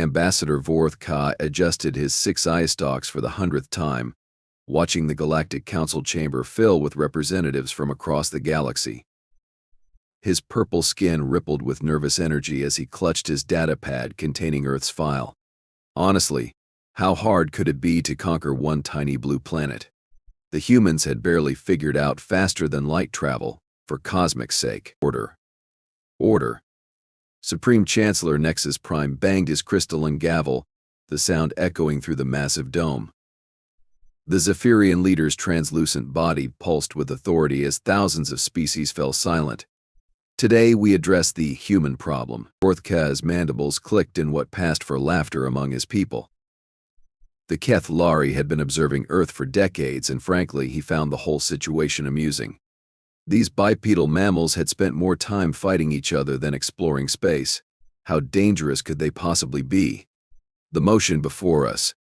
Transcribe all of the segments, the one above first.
Ambassador Vorth-Ka adjusted his 6 eye stalks for the 100th time, watching the Galactic Council chamber fill with representatives from across the galaxy. His purple skin rippled with nervous energy as he clutched his data pad containing Earth's file. Honestly, how hard could it be to conquer one tiny blue planet? The humans had barely figured out faster than light travel, for cosmic sake. Order. Order. Supreme Chancellor Nexus Prime banged his crystalline gavel, the sound echoing through the massive dome. The Zephyrian leader's translucent body pulsed with authority as thousands of species fell silent. Today we address the human problem. Vorth-Ka's mandibles clicked in what passed for laughter among his people. The Keth-Lari had been observing Earth for decades, and frankly, he found the whole situation amusing. These bipedal mammals had spent more time fighting each other than exploring space. How dangerous could they possibly be? The motion before us,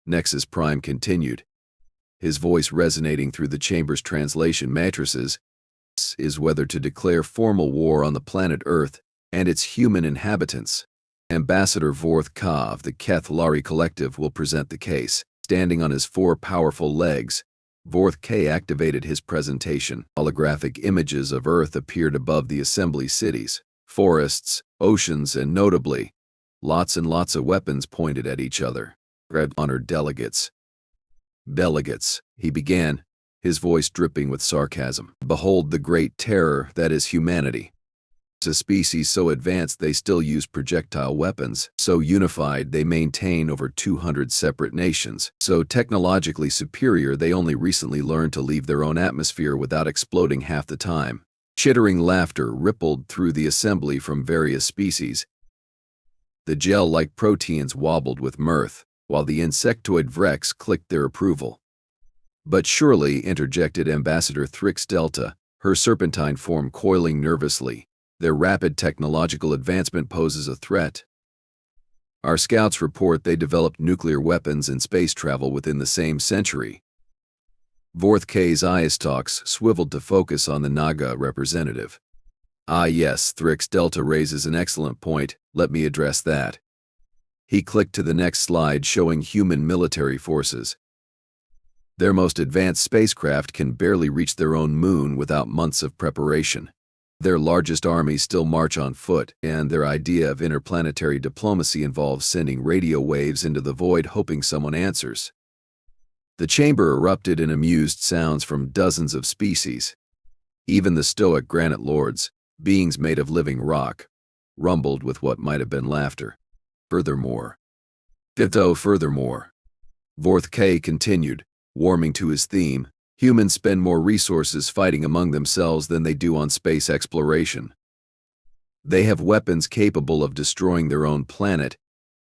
Nexus Prime continued, his voice resonating through the chamber's translation matrices, is whether to declare formal war on the planet Earth and its human inhabitants. Ambassador Vorth-Ka of the Keth-Lari Collective will present the case. Standing on his 4 powerful legs, Vorth-Ka activated his presentation. Holographic images of Earth appeared above the assembly cities, forests, oceans, and notably, lots and lots of weapons pointed at each other. Honored delegates. Delegates, he began, his voice dripping with sarcasm. Behold the great terror that is humanity. It's a species so advanced they still use projectile weapons, so unified they maintain over 200 separate nations, so technologically superior they only recently learned to leave their own atmosphere without exploding half the time. Chittering laughter rippled through the assembly from various species. The gel-like proteins wobbled with mirth, while the insectoid Vrex clicked their approval. But surely, interjected Ambassador Thrix Delta, her serpentine form coiling nervously, their rapid technological advancement poses a threat. Our scouts report they developed nuclear weapons and space travel within the same century. Vorth-Ka's eye stalks swiveled to focus on the Naga representative. Ah yes, Thrix Delta raises an excellent point, let me address that. He clicked to the next slide showing human military forces. Their most advanced spacecraft can barely reach their own moon without months of preparation. Their largest armies still march on foot, and their idea of interplanetary diplomacy involves sending radio waves into the void hoping someone answers. The chamber erupted in amused sounds from dozens of species. Even the stoic granite lords, beings made of living rock, rumbled with what might have been laughter. Furthermore, Vorth-Ka continued, warming to his theme, humans spend more resources fighting among themselves than they do on space exploration. They have weapons capable of destroying their own planet,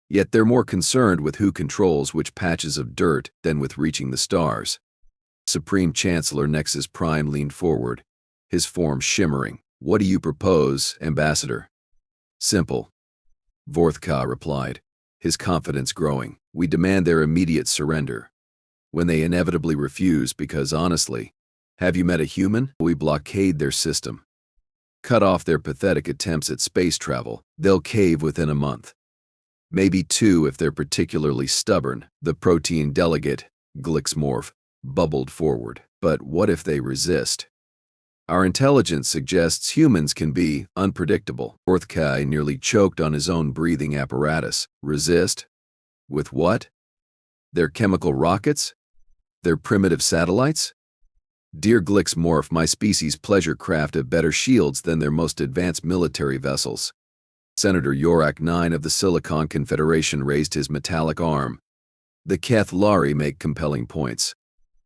yet they're more concerned with who controls which patches of dirt than with reaching the stars. Supreme Chancellor Nexus Prime leaned forward, his form shimmering. What do you propose, Ambassador? Simple. Vorth-Ka replied, his confidence growing. We demand their immediate surrender. When they inevitably refuse because honestly, have you met a human? We blockade their system. Cut off their pathetic attempts at space travel. They'll cave within a month. Maybe 2 if they're particularly stubborn. The protein delegate, Glixmorph, bubbled forward. But what if they resist? Our intelligence suggests humans can be unpredictable. Vorth-Ka nearly choked on his own breathing apparatus. Resist? With what? Their chemical rockets? Their primitive satellites? Dear Glixmorph, my species' pleasure craft have better shields than their most advanced military vessels. Senator Yorak 9 of the Silicon Confederation raised his metallic arm. The Keth-Lari make compelling points.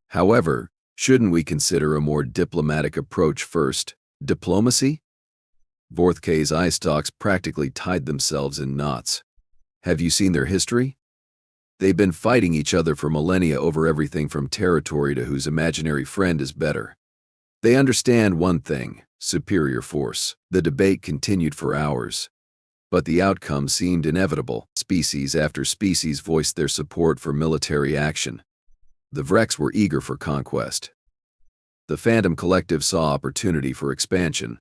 However, shouldn't we consider a more diplomatic approach first? Diplomacy? Vorth-Ka's eye stalks practically tied themselves in knots. Have you seen their history? They've been fighting each other for millennia over everything from territory to whose imaginary friend is better. They understand one thing, superior force. The debate continued for hours. But the outcome seemed inevitable. Species after species voiced their support for military action. The Vrex were eager for conquest. The Phantom Collective saw opportunity for expansion.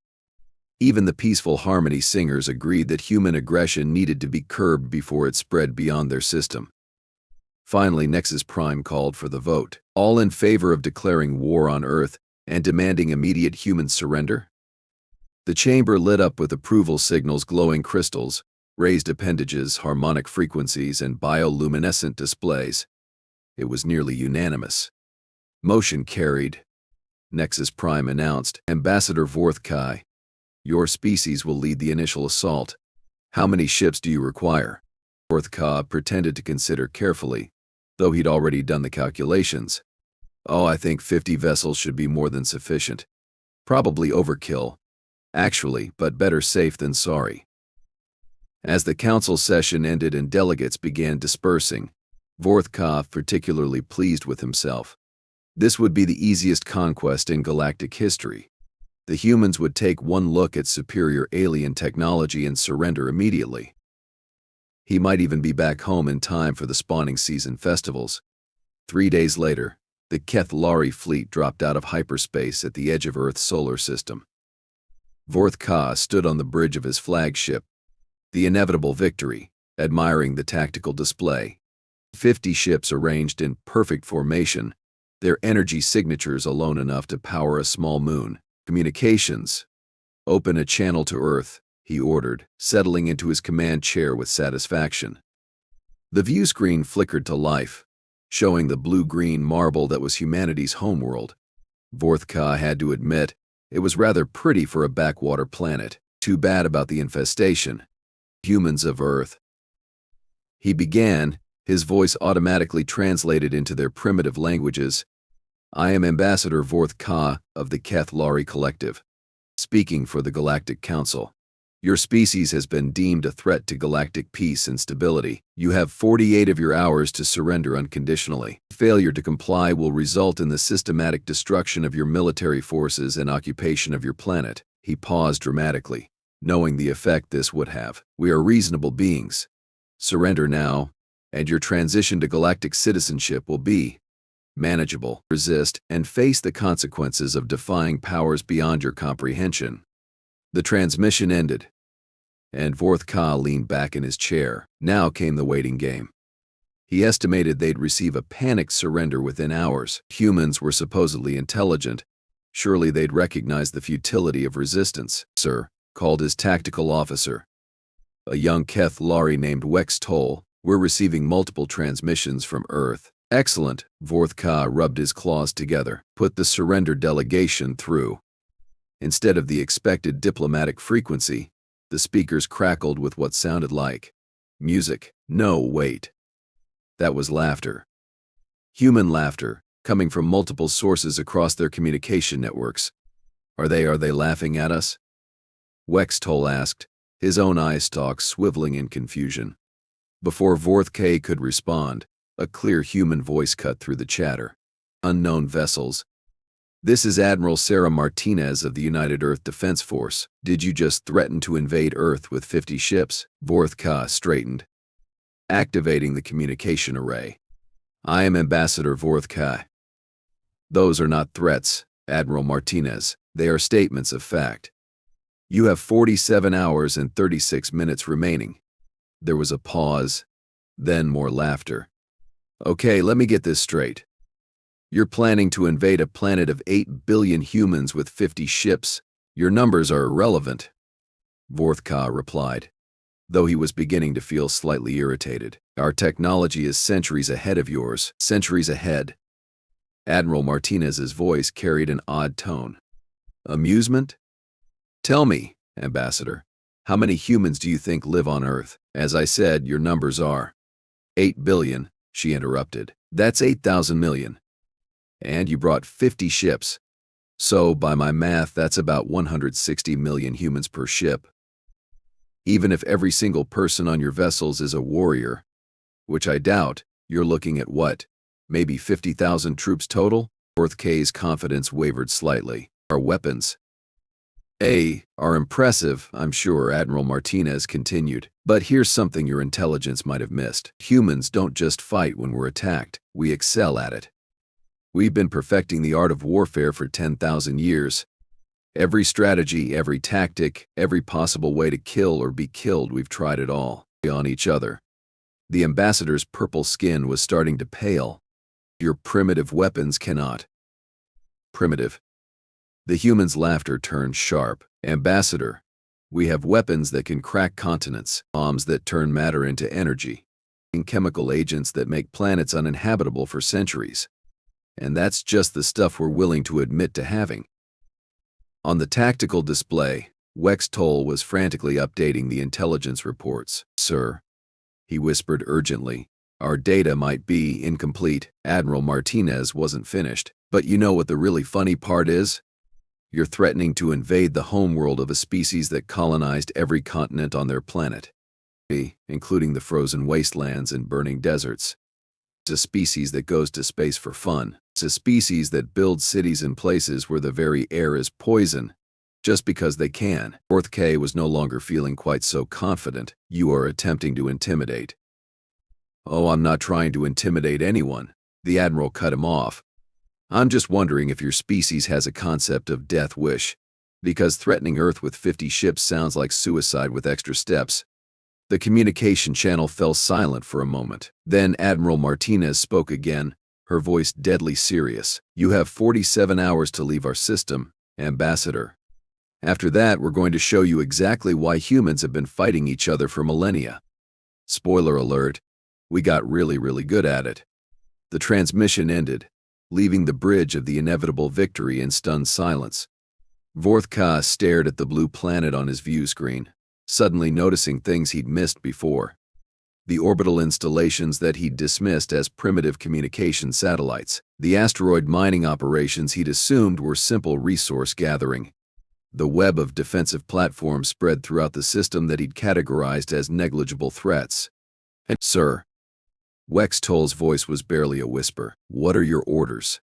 Even the peaceful harmony singers agreed that human aggression needed to be curbed before it spread beyond their system. Finally, Nexus Prime called for the vote. All in favor of declaring war on Earth and demanding immediate human surrender? The chamber lit up with approval signals, glowing crystals, raised appendages, harmonic frequencies, and bioluminescent displays. It was nearly unanimous. Motion carried. Nexus Prime announced, Ambassador Vorth-Ka, your species will lead the initial assault. How many ships do you require? Vorth-Ka pretended to consider carefully, though he'd already done the calculations. Oh, I think 50 vessels should be more than sufficient. Probably overkill, actually, but better safe than sorry. As the council session ended and delegates began dispersing, Vorth-Ka particularly pleased with himself. This would be the easiest conquest in galactic history. The humans would take one look at superior alien technology and surrender immediately. He might even be back home in time for the spawning season festivals. 3 days later, the Keth-Lari fleet dropped out of hyperspace at the edge of Earth's solar system. Vorth-Ka stood on the bridge of his flagship, the inevitable Victory, admiring the tactical display. 50 ships arranged in perfect formation, their energy signatures alone enough to power a small moon. Communications. Open a channel to Earth, he ordered, settling into his command chair with satisfaction. The view screen flickered to life, showing the blue-green marble that was humanity's homeworld. Vorth-Ka had to admit, it was rather pretty for a backwater planet. Too bad about the infestation. Humans of Earth. He began, his voice automatically translated into their primitive languages. I am Ambassador Vorth-Ka of the Keth-Lari Collective, speaking for the Galactic Council. Your species has been deemed a threat to galactic peace and stability. You have 48 of your hours to surrender unconditionally. Failure to comply will result in the systematic destruction of your military forces and occupation of your planet. He paused dramatically, knowing the effect this would have. We are reasonable beings. Surrender now, and your transition to galactic citizenship will be manageable. Resist and face the consequences of defying powers beyond your comprehension. The transmission ended, and Vorth-Ka leaned back in his chair. Now came the waiting game. He estimated they'd receive a panicked surrender within hours. Humans were supposedly intelligent. Surely they'd recognize the futility of resistance. Sir, called his tactical officer, a young Keth-Lari named Wex-Toll, we're receiving multiple transmissions from Earth. Excellent. Vorth-Ka rubbed his claws together. Put the surrender delegation through. Instead of the expected diplomatic frequency, the speakers crackled with what sounded like music. No, wait. That was laughter. Human laughter, coming from multiple sources across their communication networks. Are they laughing at us? Wex-Toll asked, his own eye stalks swiveling in confusion. Before Vorth-Ka could respond, a clear human voice cut through the chatter. Unknown vessels. This is Admiral Sarah Martinez of the United Earth Defense Force. Did you just threaten to invade Earth with 50 ships? Vorth-Ka straightened, activating the communication array. I am Ambassador Vorth-Ka. Those are not threats, Admiral Martinez. They are statements of fact. You have 47 hours and 36 minutes remaining. There was a pause, then more laughter. Okay, let me get this straight. You're planning to invade a planet of 8 billion humans with 50 ships. Your numbers are irrelevant, Vorth-Ka replied, though he was beginning to feel slightly irritated. Our technology is centuries ahead of yours. Centuries ahead. Admiral Martinez's voice carried an odd tone. Amusement? Tell me, Ambassador, how many humans do you think live on Earth? As I said, your numbers are 8 billion, she interrupted. That's 8,000 million. And you brought 50 ships. So, by my math, that's about 160 million humans per ship. Even if every single person on your vessels is a warrior, which I doubt, you're looking at what? Maybe 50,000 troops total? Vorth-Ka's confidence wavered slightly. Our weapons are impressive, I'm sure, Admiral Martinez continued. But here's something your intelligence might have missed. Humans don't just fight when we're attacked. We excel at it. We've been perfecting the art of warfare for 10,000 years. Every strategy, every tactic, every possible way to kill or be killed, we've tried it all on each other. The ambassador's purple skin was starting to pale. Your primitive weapons cannot. Primitive. The human's laughter turned sharp. Ambassador, we have weapons that can crack continents, bombs that turn matter into energy, and chemical agents that make planets uninhabitable for centuries. And that's just the stuff we're willing to admit to having. On the tactical display, Wex Toll was frantically updating the intelligence reports. Sir, he whispered urgently, our data might be incomplete. Admiral Martinez wasn't finished. But you know what the really funny part is? You're threatening to invade the homeworld of a species that colonized every continent on their planet, including the frozen wastelands and burning deserts. It's a species that goes to space for fun. It's a species that builds cities in places where the very air is poison, just because they can. Vorth-Ka was no longer feeling quite so confident. You are attempting to intimidate. Oh, I'm not trying to intimidate anyone. The Admiral cut him off. I'm just wondering if your species has a concept of death wish, because threatening Earth with 50 ships sounds like suicide with extra steps. The communication channel fell silent for a moment. Then Admiral Martinez spoke again, her voice deadly serious. You have 47 hours to leave our system, Ambassador. After that, we're going to show you exactly why humans have been fighting each other for millennia. Spoiler alert, we got really good at it. The transmission ended, leaving the bridge of the inevitable victory in stunned silence. Vorth-Ka stared at the blue planet on his view screen, suddenly noticing things he'd missed before. The orbital installations that he'd dismissed as primitive communication satellites, the asteroid mining operations he'd assumed were simple resource gathering, the web of defensive platforms spread throughout the system that he'd categorized as negligible threats. And, Sir, Wex Toll's voice was barely a whisper. What are your orders?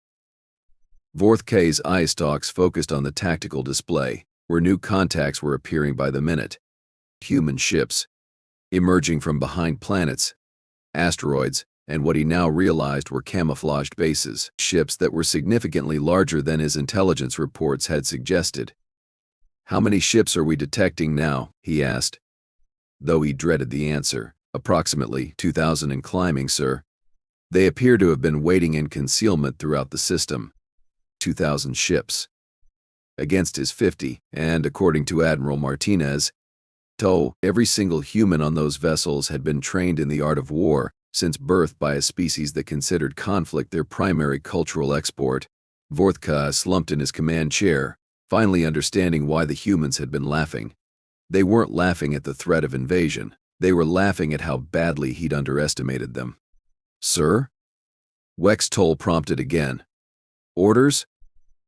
Vorth-Ka's eye stalks focused on the tactical display, where new contacts were appearing by the minute. Human ships, emerging from behind planets, asteroids, and what he now realized were camouflaged bases, ships that were significantly larger than his intelligence reports had suggested. How many ships are we detecting now? He asked, though he dreaded the answer. Approximately 2,000 and climbing, sir. They appear to have been waiting in concealment throughout the system. 2,000 ships. Against his 50, and according to Admiral Martinez, every single human on those vessels had been trained in the art of war since birth by a species that considered conflict their primary cultural export. Vorth-Ka slumped in his command chair, finally understanding why the humans had been laughing. They weren't laughing at the threat of invasion. They were laughing at how badly he'd underestimated them. Sir? Wex Toll prompted again. Orders?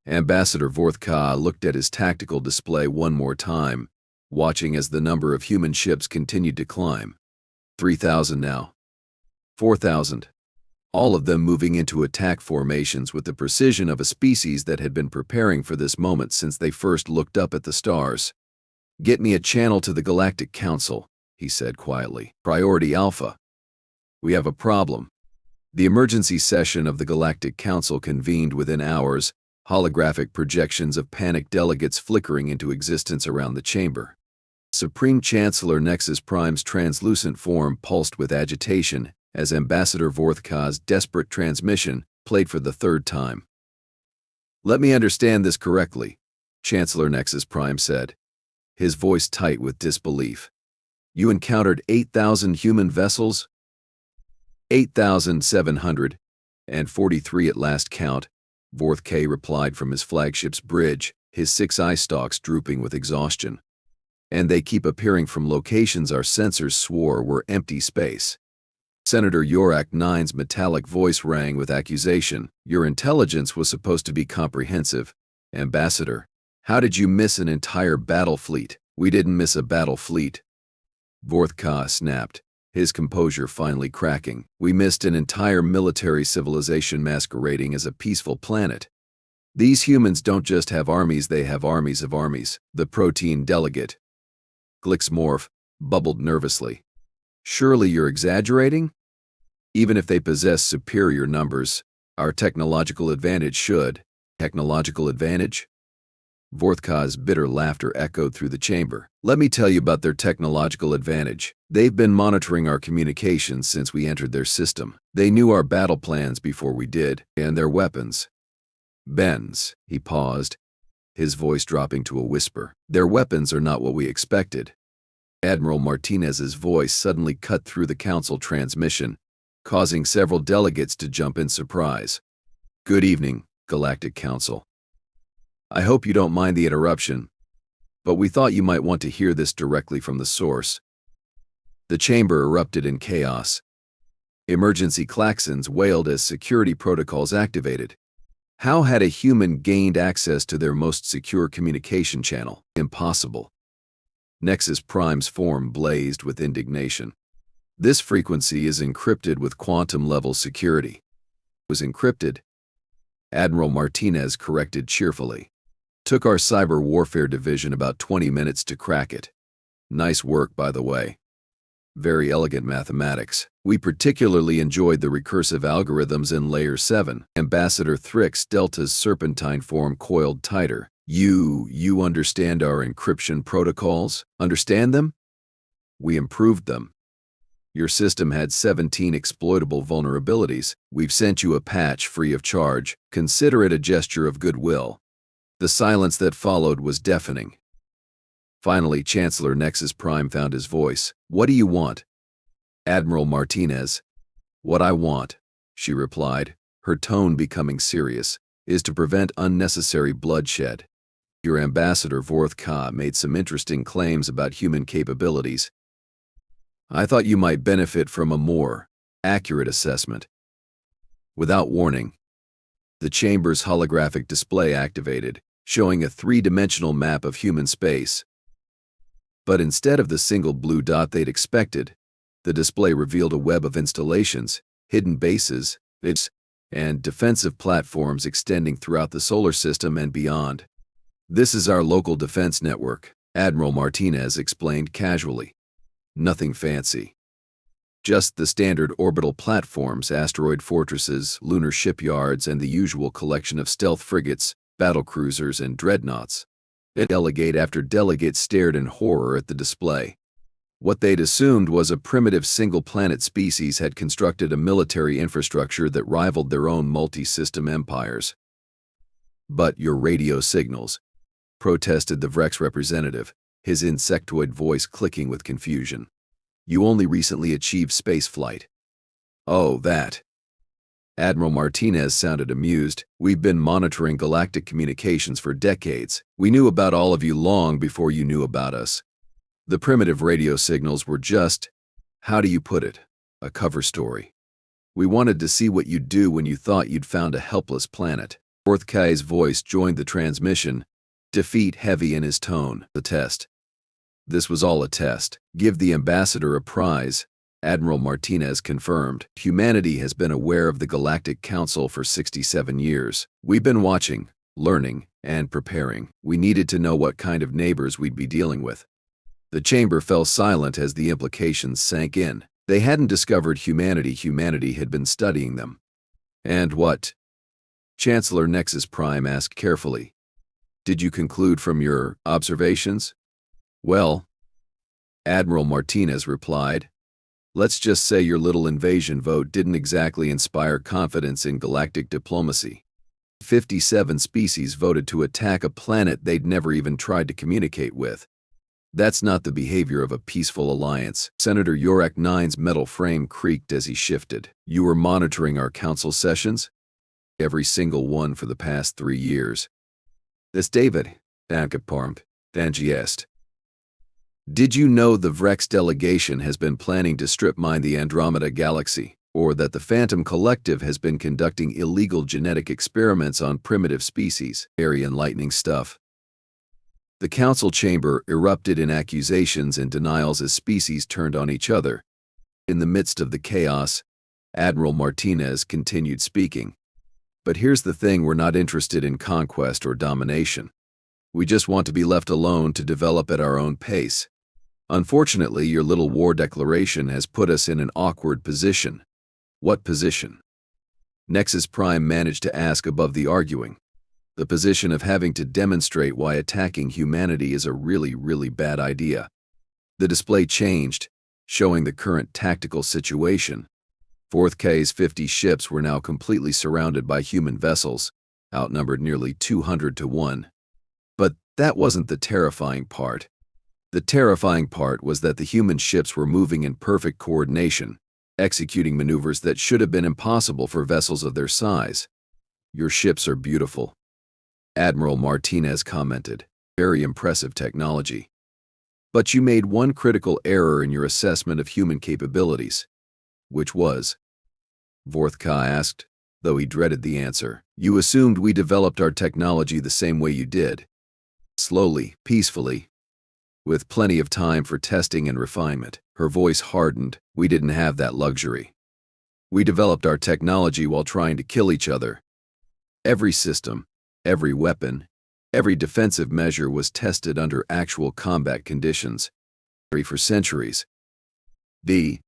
Ambassador Vorth-Ka looked at his tactical display one more time, watching as the number of human ships continued to climb. 3,000 now. 4,000. All of them moving into attack formations with the precision of a species that had been preparing for this moment since they first looked up at the stars. Get me a channel to the Galactic Council, he said quietly. Priority Alpha. We have a problem. The emergency session of the Galactic Council convened within hours, holographic projections of panicked delegates flickering into existence around the chamber. Supreme Chancellor Nexus Prime's translucent form pulsed with agitation as Ambassador Vorth-Ka's desperate transmission played for the third time. Let me understand this correctly, Chancellor Nexus Prime said, his voice tight with disbelief. You encountered 8,000 human vessels? 8,743 at last count, Vorth-Ka replied from his flagship's bridge, his 6 eye stalks drooping with exhaustion. And they keep appearing from locations our sensors swore were empty space. Senator Yorak 9's metallic voice rang with accusation. Your intelligence was supposed to be comprehensive, Ambassador. How did you miss an entire battle fleet? We didn't miss a battle fleet. Vorth-Ka snapped, his composure finally cracking. We missed an entire military civilization masquerading as a peaceful planet. These humans don't just have armies, they have armies of armies. The protein delegate, Glixmorph, bubbled nervously. Surely you're exaggerating? Even if they possess superior numbers, our technological advantage should. Technological advantage? Vorth-Ka's bitter laughter echoed through the chamber. Let me tell you about their technological advantage. They've been monitoring our communications since we entered their system. They knew our battle plans before we did, and their weapons. Benz, he paused, his voice dropping to a whisper. Their weapons are not what we expected. Admiral Martinez's voice suddenly cut through the council transmission, causing several delegates to jump in surprise. Good evening, Galactic Council. I hope you don't mind the interruption, but we thought you might want to hear this directly from the source. The chamber erupted in chaos. Emergency klaxons wailed as security protocols activated. How had a human gained access to their most secure communication channel? Impossible. Nexus Prime's form blazed with indignation. This frequency is encrypted with quantum-level security. It was encrypted, Admiral Martinez corrected cheerfully. Took our cyber warfare division about 20 minutes to crack it. Nice work, by the way. Very elegant mathematics. We particularly enjoyed the recursive algorithms in Layer 7. Ambassador Vorth-Ka's Delta's serpentine form coiled tighter. You understand our encryption protocols? Understand them? We improved them. Your system had 17 exploitable vulnerabilities. We've sent you a patch free of charge. Consider it a gesture of goodwill. The silence that followed was deafening. Finally, Chancellor Nexus Prime found his voice. What do you want? Admiral Martinez. What I want, she replied, her tone becoming serious, is to prevent unnecessary bloodshed. Your Ambassador Vorth-Ka made some interesting claims about human capabilities. I thought you might benefit from a more accurate assessment. Without warning, the chamber's holographic display activated, showing a three-dimensional map of human space. But instead of the single blue dot they'd expected, the display revealed a web of installations, hidden bases, and defensive platforms extending throughout the solar system and beyond. This is our local defense network, Admiral Martinez explained casually. Nothing fancy. Just the standard orbital platforms, asteroid fortresses, lunar shipyards, and the usual collection of stealth frigates, battlecruisers, and dreadnoughts. Delegate after delegate stared in horror at the display. What they'd assumed was a primitive single-planet species had constructed a military infrastructure that rivaled their own multi-system empires. But your radio signals, protested the Vrex representative, his insectoid voice clicking with confusion. You only recently achieved spaceflight. Oh, that. Admiral Martinez sounded amused. We've been monitoring galactic communications for decades. We knew about all of you long before you knew about us. The primitive radio signals were just, how do you put it, a cover story. We wanted to see what you'd do when you thought you'd found a helpless planet. Vorth-Ka's voice joined the transmission, defeat heavy in his tone. The test. This was all a test. Give the ambassador a prize, Admiral Martinez confirmed. Humanity has been aware of the Galactic Council for 67 years. We've been watching, learning, and preparing. We needed to know what kind of neighbors we'd be dealing with. The chamber fell silent as the implications sank in. They hadn't discovered humanity. Humanity had been studying them. And what? Chancellor Nexus Prime asked carefully. Did you conclude from your observations? Well, Admiral Martinez replied, let's just say your little invasion vote didn't exactly inspire confidence in galactic diplomacy. 57 species voted to attack a planet they'd never even tried to communicate with. That's not the behavior of a peaceful alliance. Senator Yorak 9's metal frame creaked as he shifted. You were monitoring our council sessions? Every single one for the past 3 years. This David, Dangiest. Did you know the Vrex delegation has been planning to strip mine the Andromeda Galaxy, or that the Phantom Collective has been conducting illegal genetic experiments on primitive species? Very enlightening stuff. The council chamber erupted in accusations and denials as species turned on each other. In the midst of the chaos, Admiral Martinez continued speaking. But here's the thing, we're not interested in conquest or domination. We just want to be left alone to develop at our own pace. Unfortunately, your little war declaration has put us in an awkward position. What position? Nexus Prime managed to ask above the arguing. the position of having to demonstrate why attacking humanity is a really, really bad idea. The display changed, showing the current tactical situation. Vorth-Ka's 50 ships were now completely surrounded by human vessels, outnumbered nearly 200 to 1. But that wasn't the terrifying part. The terrifying part was that the human ships were moving in perfect coordination, executing maneuvers that should have been impossible for vessels of their size. "Your ships are beautiful," Admiral Martinez commented. "Very impressive technology. But you made one critical error in your assessment of human capabilities." "Which was?" Vorth-Ka asked, though he dreaded the answer. "You assumed we developed our technology the same way you did. Slowly, peacefully, with plenty of time for testing and refinement." Her voice hardened. "We didn't have that luxury. We developed our technology while trying to kill each other. Every system, every weapon, every defensive measure was tested under actual combat conditions for centuries." The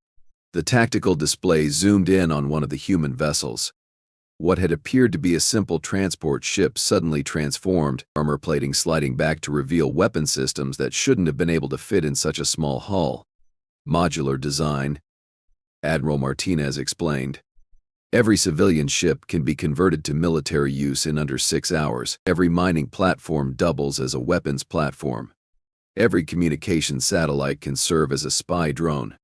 tactical display zoomed in on one of the human vessels. What had appeared to be a simple transport ship suddenly transformed, armor plating sliding back to reveal weapon systems that shouldn't have been able to fit in such a small hull. "Modular design," Admiral Martinez explained. "Every civilian ship can be converted to military use in under 6 hours. Every mining platform doubles as a weapons platform. Every communication satellite can serve as a spy drone.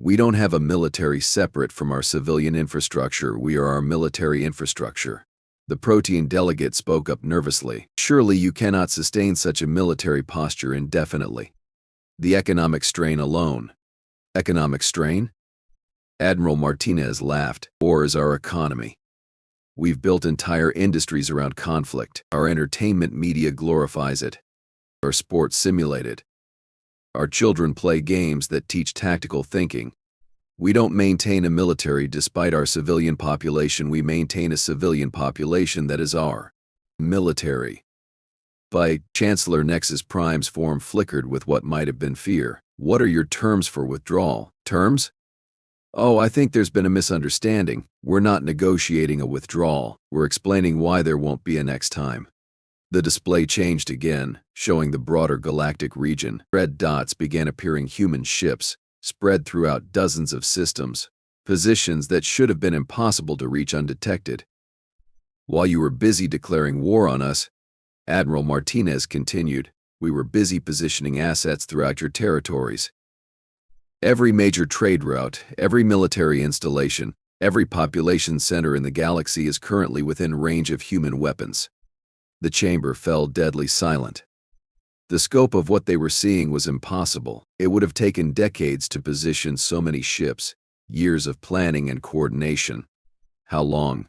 We don't have a military separate from our civilian infrastructure. We are our military infrastructure." The Protean delegate spoke up nervously. "Surely you cannot sustain such a military posture indefinitely. The economic strain alone." "Economic strain?" Admiral Martinez laughed. "War is our economy. We've built entire industries around conflict. Our entertainment media glorifies it. Our sports simulate it. Our children play games that teach tactical thinking. We don't maintain a military despite our civilian population. We maintain a civilian population that is our military." By Chancellor Nexus Prime's form flickered with what might have been fear. "What are your terms for withdrawal?" "Terms? Oh, I think there's been a misunderstanding. We're not negotiating a withdrawal. We're explaining why there won't be a next time." The display changed again, showing the broader galactic region. Red dots began appearing, human ships, spread throughout dozens of systems, positions that should have been impossible to reach undetected. "While you were busy declaring war on us," Admiral Martinez continued, "we were busy positioning assets throughout your territories. Every major trade route, every military installation, every population center in the galaxy is currently within range of human weapons." The chamber fell deadly silent. The scope of what they were seeing was impossible. It would have taken decades to position so many ships, years of planning and coordination. "How long?"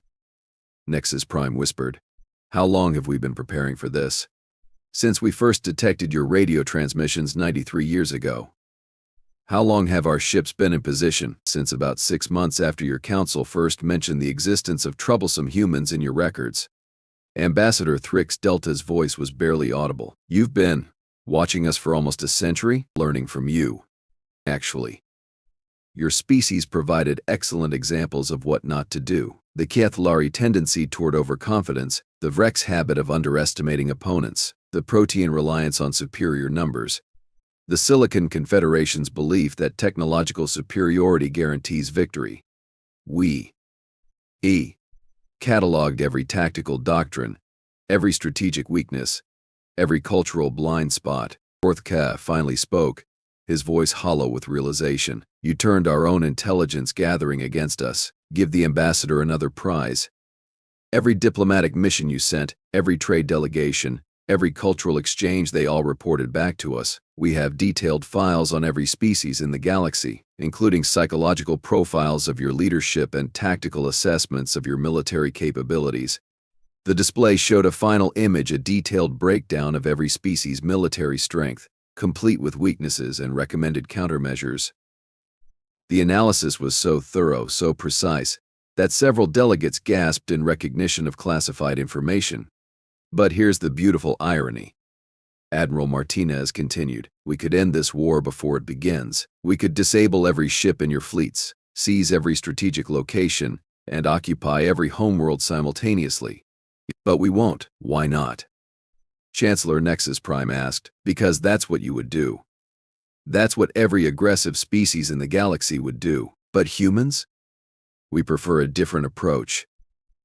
Nexus Prime whispered. "How long have we been preparing for this?" "Since we first detected your radio transmissions 93 years ago." "How long have our ships been in position?" "Since about 6 months after your council first mentioned the existence of troublesome humans in your records." Ambassador Vorth-Ka's Delta's voice was barely audible. "You've been watching us for almost a century, learning from you. Actually, your species provided excellent examples of what not to do. The Kethlari tendency toward overconfidence, the Vrex habit of underestimating opponents, the Protean reliance on superior numbers, the Silicon Confederation's belief that technological superiority guarantees victory. We cataloged every tactical doctrine, every strategic weakness, every cultural blind spot." Vorth-Ka finally spoke, his voice hollow with realization. "You turned our own intelligence gathering against us. Give the ambassador another prize. Every diplomatic mission you sent, every trade delegation, every cultural exchange, they all reported back to us. We have detailed files on every species in the galaxy, including psychological profiles of your leadership and tactical assessments of your military capabilities." The display showed a final image, a detailed breakdown of every species' military strength, complete with weaknesses and recommended countermeasures. The analysis was so thorough, so precise, that several delegates gasped in recognition of classified information. "But here's the beautiful irony," Admiral Martinez continued. "We could end this war before it begins. We could disable every ship in your fleets, seize every strategic location, and occupy every homeworld simultaneously. But we won't. Why not? Chancellor Nexus Prime asked. Because that's what you would do. That's what every aggressive species in the galaxy would do. But humans? We prefer a different approach.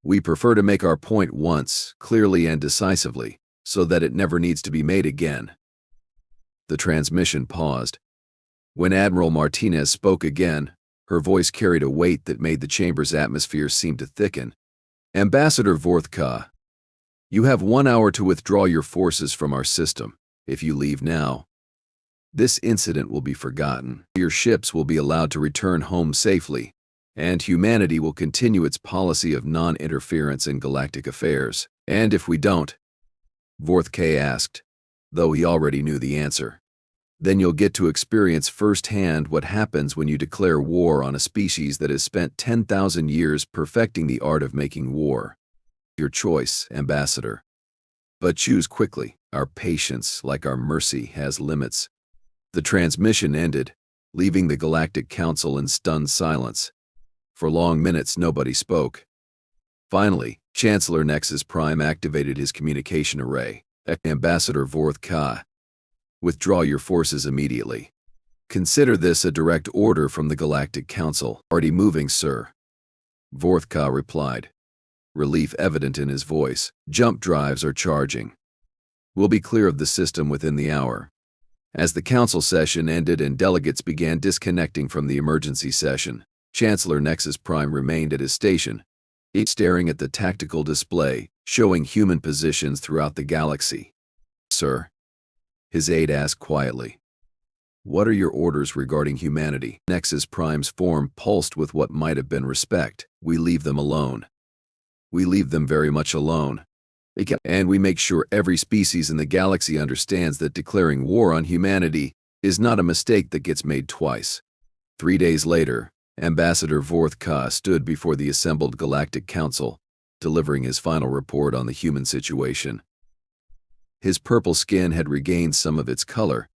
We prefer to make our point once, clearly and decisively, so that it never needs to be made again. The transmission paused. When Admiral Martinez spoke again, her voice carried a weight that made the chamber's atmosphere seem to thicken. Ambassador Vorth-Ka, you have 1 hour to withdraw your forces from our system. If you leave now, this incident will be forgotten. Your ships will be allowed to return home safely, and humanity will continue its policy of non-interference in galactic affairs. And if we don't, Vorth-Ka asked, though he already knew the answer, then you'll get to experience firsthand what happens when you declare war on a species that has spent 10,000 years perfecting the art of making war. Your choice, Ambassador. But choose quickly. Our patience, like our mercy, has limits. The transmission ended, leaving the Galactic Council in stunned silence. For long minutes, nobody spoke. Finally, Chancellor Nexus Prime activated his communication array. Ambassador Vorth-Ka, withdraw your forces immediately. Consider this a direct order from the Galactic Council. Already moving, sir. Vorth-Ka replied, relief evident in his voice. Jump drives are charging. We'll be clear of the system within the hour. As the council session ended and delegates began disconnecting from the emergency session, Chancellor Nexus Prime remained at his station, staring at the tactical display, showing human positions throughout the galaxy. Sir? His aide asked quietly. What are your orders regarding humanity? Nexus Prime's form pulsed with what might have been respect. We leave them alone. We leave them very much alone. And we make sure every species in the galaxy understands that declaring war on humanity is not a mistake that gets made twice. 3 days later, Ambassador Vorth-Ka stood before the assembled Galactic Council, delivering his final report on the human situation. His purple skin had regained some of its color,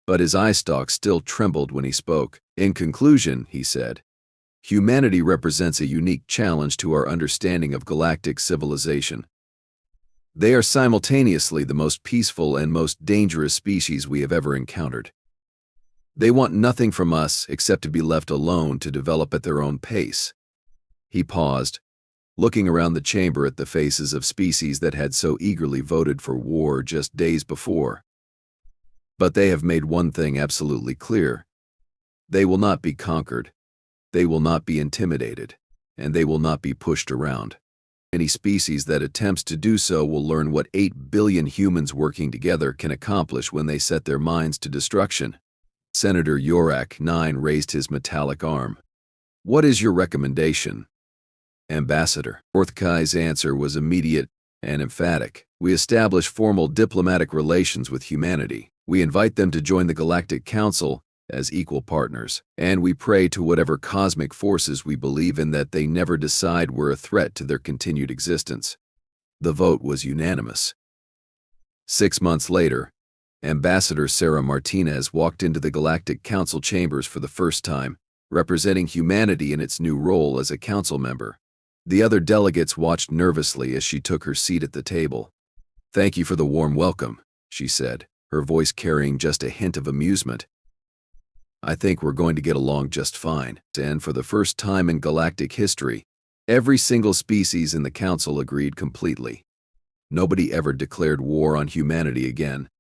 but his eye stalks still trembled when he spoke. In conclusion, he said, humanity represents a unique challenge to our understanding of galactic civilization. They are simultaneously the most peaceful and most dangerous species we have ever encountered. They want nothing from us except to be left alone to develop at their own pace. He paused, looking around the chamber at the faces of species that had so eagerly voted for war just days before. But they have made one thing absolutely clear. They will not be conquered, they will not be intimidated, and they will not be pushed around. Any species that attempts to do so will learn what 8 billion humans working together can accomplish when they set their minds to destruction. Senator Yorak 9 raised his metallic arm. What is your recommendation? Ambassador. Vorth-Ka's answer was immediate and emphatic. We establish formal diplomatic relations with humanity. We invite them to join the Galactic Council as equal partners, and we pray to whatever cosmic forces we believe in that they never decide we're a threat to their continued existence. The vote was unanimous. 6 months later, Ambassador Sarah Martinez walked into the Galactic Council chambers for the first time, representing humanity in its new role as a council member. The other delegates watched nervously as she took her seat at the table. Thank you for the warm welcome, she said, her voice carrying just a hint of amusement. I think we're going to get along just fine. And for the first time in galactic history, every single species in the council agreed completely. Nobody ever declared war on humanity again.